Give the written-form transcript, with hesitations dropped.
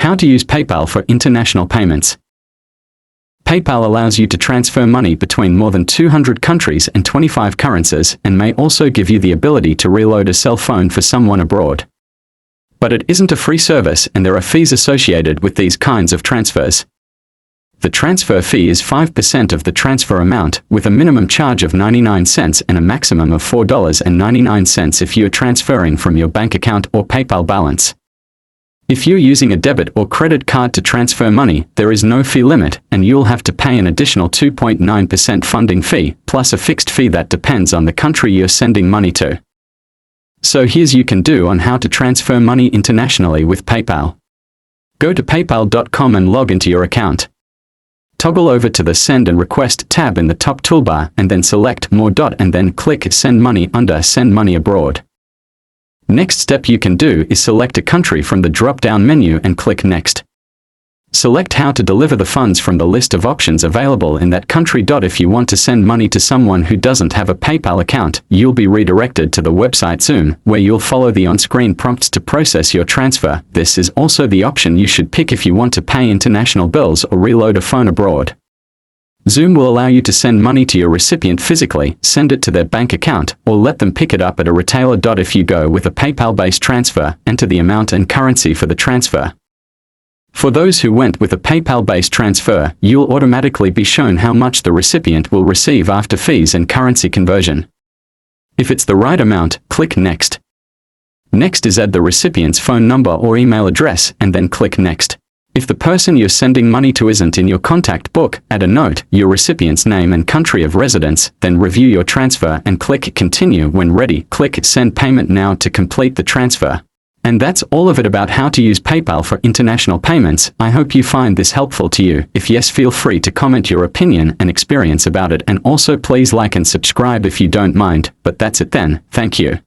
How to use PayPal for international payments. PayPal allows you to transfer money between more than 200 countries and 25 currencies, and may also give you the ability to reload a cell phone for someone abroad. But it isn't a free service, and there are fees associated with these kinds of transfers. The transfer fee is 5% of the transfer amount, with a minimum charge of 99 cents and a maximum of $4.99 if you're transferring from your bank account or PayPal balance. If you're using a debit or credit card to transfer money, there is no fee limit, and you'll have to pay an additional 2.9% funding fee, plus a fixed fee that depends on the country you're sending money to. So here's you can do on how to transfer money internationally with PayPal. Go to paypal.com and log into your account. Toggle over to the Send and Request tab in the top toolbar, and then select More. And then click Send Money under Send Money Abroad. Next step you can do is select a country from the drop-down menu and click Next. Select how to deliver the funds from the list of options available in that country. If you want to send money to someone who doesn't have a PayPal account, you'll be redirected to the website Xoom, where you'll follow the on-screen prompts to process your transfer. This is also the option you should pick if you want to pay international bills or reload a phone abroad. Xoom will allow you to send money to your recipient physically, send it to their bank account, or let them pick it up at a retailer. If you go with a PayPal-based transfer, enter the amount and currency for the transfer. For those who went with a PayPal-based transfer, you'll automatically be shown how much the recipient will receive after fees and currency conversion. If it's the right amount, click Next. Next is add the recipient's phone number or email address, and then click Next. If the person you're sending money to isn't in your contact book, add a note, your recipient's name and country of residence, then review your transfer and click Continue. When ready, click Send Payment Now to complete the transfer. And that's all of it about how to use PayPal for international payments. I hope you find this helpful to you. If yes, feel free to comment your opinion and experience about it, and also please like and subscribe if you don't mind. But that's it then, thank you.